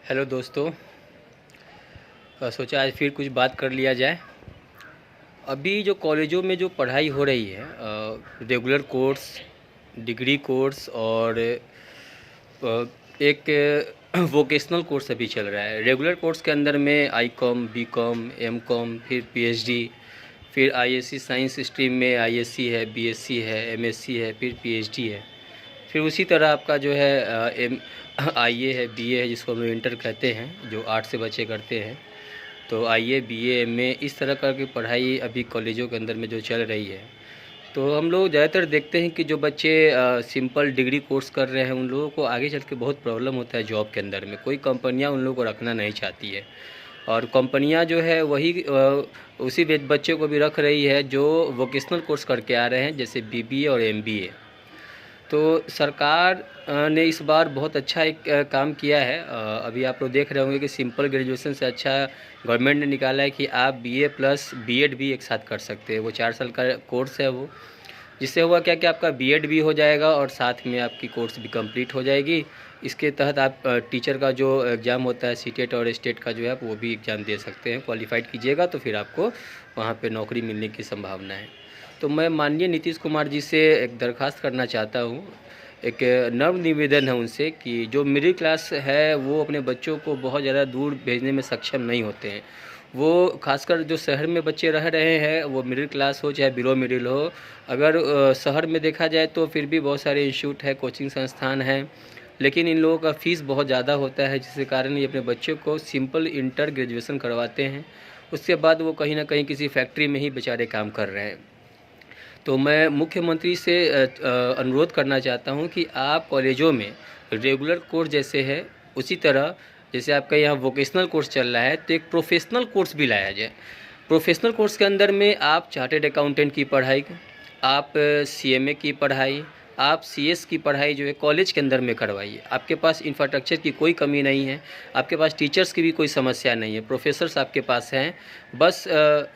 Hello दोस्तों। सोचा आज फिर कुछ बात कर लिया जाए। अभी जो कॉलेजों में जो पढ़ाई हो रही है, रेगुलर कोर्स, डिग्री कोर्स और एक वोकेशनल कोर्स अभी चल रहा है। रेगुलर कोर्स के अंदर में I com, B com, M com, फिर पीएचडी, फिर आईएससी साइंस स्ट्रीम में आईएससी है, बीएससी है, एमएससी है, फिर पीएचडी है। फिर उसी तरह आपका जो है एम आईए है, बीए है, जिसको हम लोग इंटर कहते हैं, जो आर्ट से बच्चे करते हैं। तो आईए, बीए, एमए इस तरह का की पढ़ाई अभी कॉलेजों के अंदर में जो चल रही है। तो हम लोग ज़्यादातर देखते हैं कि जो बच्चे सिंपल डिग्री कोर्स कर रहे हैं, उन लोगों को आगे चल के बहुत प्रॉब्लम होता है जॉब के अंदर में। कोई कंपनियां उन लोगों को रखना नहीं चाहती है, और कंपनियां जो है वही उसी बच्चे को भी रख रही है जो वोकेशनल कोर्स करके आ रहे हैं, जैसे बीबीए और एमबीए। तो सरकार ने इस बार बहुत अच्छा एक काम किया है। अभी आप लोग देख रहे होंगे कि सिंपल ग्रेजुएशन से अच्छा गवर्नमेंट ने निकाला है कि आप बीए प्लस बीएड भी एक साथ कर सकते हैं। वो 4 साल का कोर्स है वो, जिससे हुआ क्या कि आपका बीएड भी हो जाएगा और साथ में आपकी कोर्स भी कंप्लीट हो जाएगी। इसके तहत आप टीचर का जो एग्ज़ाम होता है सीटेट और स्टेट का जो है, वो भी एग्ज़ाम दे सकते हैं। क्वालिफाइड कीजिएगा तो फिर आपको वहाँ पे नौकरी मिलने की संभावना है। तो मैं माननीय नीतीश कुमार जी से एक दरख्वास्त करना चाहता हूँ, एक नम्र निवेदन है उनसे कि जो मिडिल क्लास है वो अपने बच्चों को बहुत ज़्यादा दूर भेजने में सक्षम नहीं होते हैं। वो खासकर जो शहर में बच्चे रह रहे हैं, वो मिडिल क्लास हो चाहे बिलो मिडिल हो, अगर शहर में देखा जाए तो फिर भी बहुत सारे इंस्टीट्यूट है, कोचिंग संस्थान हैं, लेकिन इन लोगों का फ़ीस बहुत ज़्यादा होता है, जिसके कारण ये अपने बच्चों को सिंपल इंटर ग्रेजुएशन करवाते हैं। उसके बाद वो कहीं ना कहीं किसी फैक्ट्री में ही बेचारे काम कर रहे हैं। तो मैं मुख्यमंत्री से अनुरोध करना चाहता हूं कि आप कॉलेजों में रेगुलर कोर्स जैसे है, उसी तरह जैसे आपका यहाँ वोकेशनल कोर्स चल रहा है, तो एक प्रोफेशनल कोर्स भी लाया जाए। प्रोफेशनल कोर्स के अंदर में आप चार्टर्ड अकाउंटेंट की पढ़ाई, आप सीएमए की पढ़ाई, आप सीएस की पढ़ाई जो है कॉलेज के अंदर में करवाइए। आपके पास इंफ्रास्ट्रक्चर की कोई कमी नहीं है, आपके पास टीचर्स की भी कोई समस्या नहीं है, प्रोफेसर्स आपके पास हैं। बस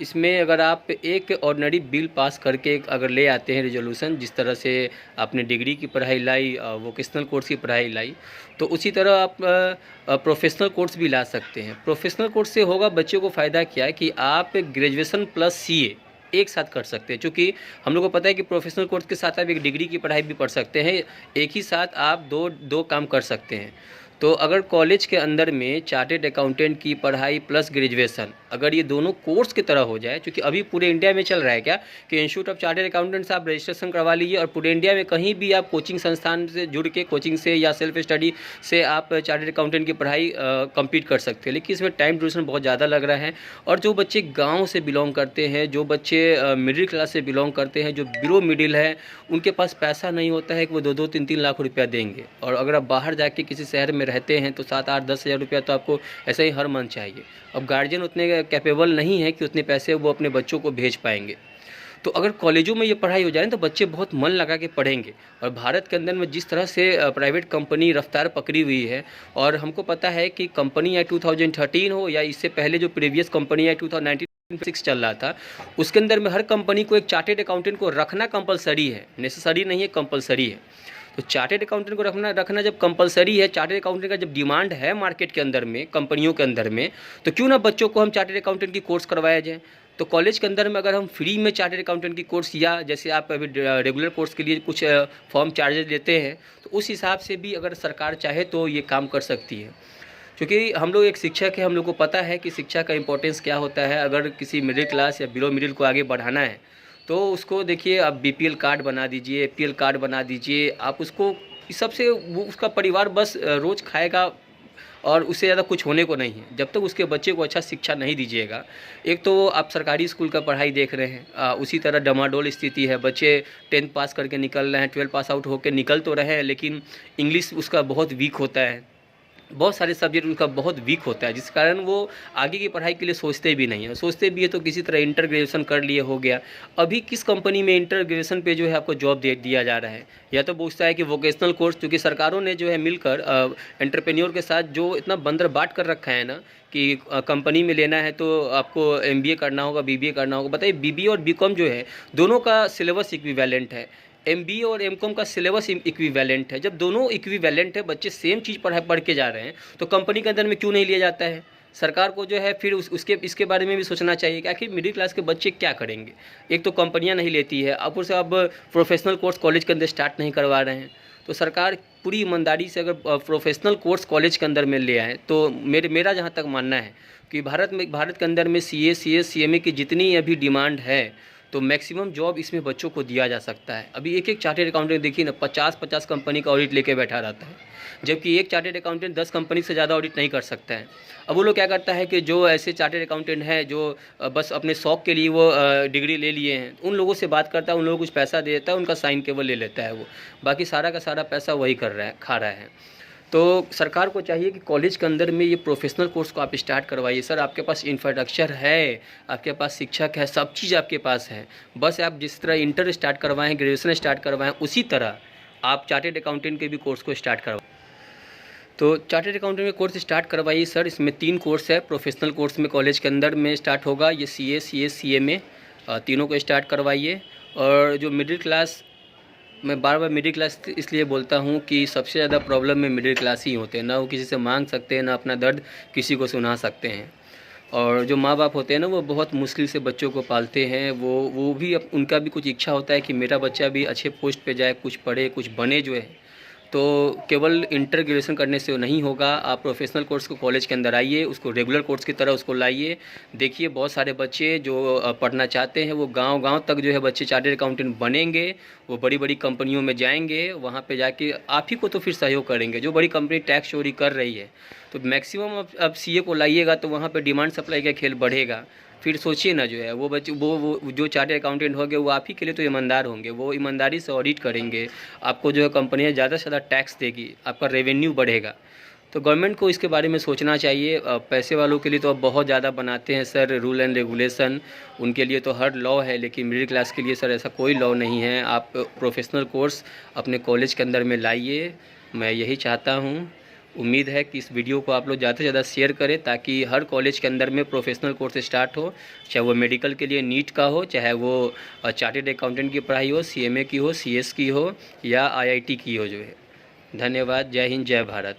इसमें अगर आप एक ऑर्डिनरी बिल पास करके अगर ले आते हैं रेजोल्यूशन, जिस तरह से आपने डिग्री की पढ़ाई लाई, वोकेशनल कोर्स की पढ़ाई लाई, तो उसी तरह आप प्रोफेशनल कोर्स भी ला सकते हैं। प्रोफेशनल कोर्स से होगा बच्चों को फ़ायदा क्या है कि आप ग्रेजुएशन प्लस सीए एक साथ कर सकते हैं। क्योंकि हम लोग को पता है कि प्रोफेशनल कोर्स के साथ आप एक डिग्री की पढ़ाई भी पढ़ सकते हैं, एक ही साथ आप दो काम कर सकते हैं। तो अगर कॉलेज के अंदर में चार्टर्ड अकाउंटेंट की पढ़ाई प्लस ग्रेजुएशन, अगर ये दोनों कोर्स की तरह हो जाए, क्योंकि अभी पूरे इंडिया में चल रहा है क्या कि इंस्टीट्यूट ऑफ चार्टर्ड अकाउंटेंट्स आप रजिस्ट्रेशन करवा लीजिए, और पूरे इंडिया में कहीं भी आप कोचिंग संस्थान से जुड़ के, कोचिंग से या सेल्फ स्टडी से आप चार्टर्ड अकाउंटेंट की पढ़ाई कंप्लीट कर सकते हैं। लेकिन इसमें टाइम ड्यूरेशन बहुत ज़्यादा लग रहा है, और जो बच्चे गाँव से बिलोंग करते हैं, जो बच्चे मिडिल क्लास से बिलोंग करते हैं, जो बिलो मिडिल है, उनके पास पैसा नहीं होता है कि वो 2-2, 3-3 लाख रुपया देंगे। और अगर आप बाहर जाके किसी शहर में रहते हैं तो 7-8, 10 हज़ार रुपया तो आपको ऐसे ही हर मंथ चाहिए। अब गार्जियन उतने कैपेबल नहीं है कि उतने पैसे वो अपने बच्चों को भेज पाएंगे। तो अगर कॉलेजों में ये पढ़ाई हो जाए तो बच्चे बहुत मन लगा के पढ़ेंगे। और भारत के अंदर में जिस तरह से प्राइवेट कंपनी रफ्तार पकड़ी हुई है, और हमको पता है कि कंपनी या 2013 हो या इससे पहले जो प्रीवियस कंपनी या 2019 चल रहा था, उसके अंदर में हर कंपनी को एक चार्टर्ड अकाउंटेंट को रखना कंपलसरी है, नेसेसरी नहीं है, कंपलसरी है। तो चार्टर्ड अकाउंटेंट को रखना जब कंपलसरी है, चार्टर्ड अकाउंटेंट का जब डिमांड है मार्केट के अंदर में, कंपनियों के अंदर में, तो क्यों ना बच्चों को हम चार्टर्ड अकाउंटेंट की कोर्स करवाया जाए। तो कॉलेज के अंदर में अगर हम फ्री में चार्टर्ड अकाउंटेंट की कोर्स, या जैसे आप अभी रेगुलर कोर्स के लिए कुछ फॉर्म चार्जेज लेते हैं, तो उस हिसाब से भी अगर सरकार चाहे तो ये काम कर सकती है। क्योंकि हम लोग एक शिक्षक है, हम लोग को पता है कि शिक्षा का इंपॉर्टेंस क्या होता है। अगर किसी मिडिल क्लास या बिलो मिडिल को आगे बढ़ाना है तो उसको देखिए, आप बीपीएल कार्ड बना दीजिए, एपीएल कार्ड बना दीजिए, आप उसको इस सब से वो उसका परिवार बस रोज़ खाएगा, और उससे ज़्यादा कुछ होने को नहीं है जब तक उसके बच्चे को अच्छा शिक्षा नहीं दीजिएगा। एक तो आप सरकारी स्कूल का पढ़ाई देख रहे हैं, उसी तरह डमाडोल स्थिति है। बच्चे 10th पास करके निकल रहे हैं, 12 पास आउट होकर निकल तो रहे हैं, लेकिन इंग्लिश उसका बहुत वीक होता है, बहुत सारे सब्जेक्ट उनका बहुत वीक होता है, जिस कारण वो आगे की पढ़ाई के लिए सोचते भी नहीं है। सोचते भी है तो किसी तरह इंटर ग्रेजुएशन कर लिए हो गया। अभी किस कंपनी में इंटर ग्रेजुएशन पे जो है आपको जॉब दे दिया जा रहा है, या तो पूछता है कि वोकेशनल कोर्स, क्योंकि सरकारों ने जो है मिलकर एंटरप्रेन्योर के साथ जो इतना बंदर बाट कर रखा है ना कि कंपनी में लेना है तो आपको एमबीए करना होगा, बीबीए करना होगा। बताइए, बीबीए और बीकॉम जो है दोनों का सिलेबस इक्विवेलेंट है। एमबीए और एमकॉम का सिलेबस इक्विवेलेंट है। जब दोनों इक्विवेलेंट है, बच्चे सेम चीज़ पढ़ के जा रहे हैं, तो कंपनी के अंदर में क्यों नहीं लिया जाता है? सरकार को जो है फिर उसके इसके बारे में भी सोचना चाहिए कि आखिर मिडिल क्लास के बच्चे क्या करेंगे। एक तो कंपनियां नहीं लेती है, अब उसे अब प्रोफेशनल कोर्स कॉलेज के अंदर स्टार्ट नहीं करवा रहे हैं। तो सरकार पूरी ईमानदारी से अगर प्रोफेशनल कोर्स कॉलेज के अंदर में ले आए, तो मेरा जहाँ तक मानना है कि भारत के अंदर में सीए, सीएस, सीएमए की जितनी अभी डिमांड है, तो मैक्सिमम जॉब इसमें बच्चों को दिया जा सकता है। अभी एक चार्टर्ड अकाउंटेंट देखिए ना, 50 कंपनी का ऑडिट लेके बैठा रहता है, जबकि एक चार्टर्ड अकाउंटेंट 10 कंपनी से ज़्यादा ऑडिट नहीं कर सकता है। अब वो लोग क्या करता है कि जो ऐसे चार्टर्ड अकाउंटेंट हैं जो बस अपने शौक के लिए वो डिग्री ले लिए हैं, उन लोगों से बात करता है, उन लोगों को कुछ पैसा दे देता है, उनका साइन केवल ले लेता है वो, बाकी सारा का सारा पैसा वही खा रहा है। तो सरकार को चाहिए कि कॉलेज के अंदर में ये प्रोफेशनल कोर्स को आप स्टार्ट करवाइए। सर, आपके पास इंफ्रास्ट्रक्चर है, आपके पास शिक्षक है, सब चीज़ आपके पास है, बस आप जिस तरह इंटर स्टार्ट करवाएं, ग्रेजुएशन स्टार्ट करवाएं, उसी तरह आप चार्टर्ड अकाउंटेंट के भी कोर्स को स्टार्ट करवाएं। तो चार्टर्ड अकाउंटेंट का कोर्स स्टार्ट करवाइए सर। इसमें 3 कोर्स है, प्रोफेशनल कोर्स में कॉलेज के अंदर में स्टार्ट होगा। ये सीए, सीएस, सीएमए तीनों को स्टार्ट करवाइए। और जो मिडिल क्लास, मैं बार बार मिडिल क्लास इसलिए बोलता हूँ कि सबसे ज़्यादा प्रॉब्लम में मिडिल क्लास ही होते हैं, ना वो किसी से मांग सकते हैं, ना अपना दर्द किसी को सुना सकते हैं। और जो माँ बाप होते हैं ना, वो बहुत मुश्किल से बच्चों को पालते हैं। वो भी उनका भी कुछ इच्छा होता है कि मेरा बच्चा भी अच्छे पोस्ट पे जाए, कुछ पढ़े, कुछ बने जो है। तो केवल इंटर ग्रेजुएशन करने से नहीं होगा, आप प्रोफेशनल कोर्स को कॉलेज के अंदर आइए, उसको रेगुलर कोर्स की तरह उसको लाइए। देखिए बहुत सारे बच्चे जो पढ़ना चाहते हैं, वो गांव-गांव तक जो है बच्चे चार्टर्ड अकाउंटेंट बनेंगे, वो बड़ी-बड़ी कंपनियों में जाएंगे, वहाँ पे जाके आप ही को तो फिर सहयोग करेंगे। जो बड़ी कंपनी टैक्स चोरी कर रही है, तो मैक्सिमम अब सीए को लाइएगा तो वहाँ पर डिमांड सप्लाई का खेल बढ़ेगा। फिर सोचिए ना, जो है वो बच्चे वो जो चार्टर्ड अकाउंटेंट होंगे, वो आप ही के लिए तो ईमानदार होंगे, वो ईमानदारी से ऑडिट करेंगे, आपको जो है कंपनियाँ ज़्यादा से ज़्यादा टैक्स देगी, आपका रेवेन्यू बढ़ेगा। तो गवर्नमेंट को इसके बारे में सोचना चाहिए। पैसे वालों के लिए तो अब बहुत ज़्यादा बनाते हैं सर रूल एंड रेगुलेशन, उनके लिए तो हर लॉ है, लेकिन मिडिल क्लास के लिए सर ऐसा कोई लॉ नहीं है। आप प्रोफेशनल कोर्स अपने कॉलेज के अंदर में लाइए, मैं यही चाहता हूँ। उम्मीद है कि इस वीडियो को आप लोग ज़्यादा से ज़्यादा शेयर करें, ताकि हर कॉलेज के अंदर में प्रोफेशनल कोर्स स्टार्ट हो, चाहे वो मेडिकल के लिए नीट का हो, चाहे वो चार्टर्ड अकाउंटेंट की पढ़ाई हो, सीएमए की हो, सीएस की हो, या आईआईटी की हो जो है। धन्यवाद। जय हिंद, जय भारत।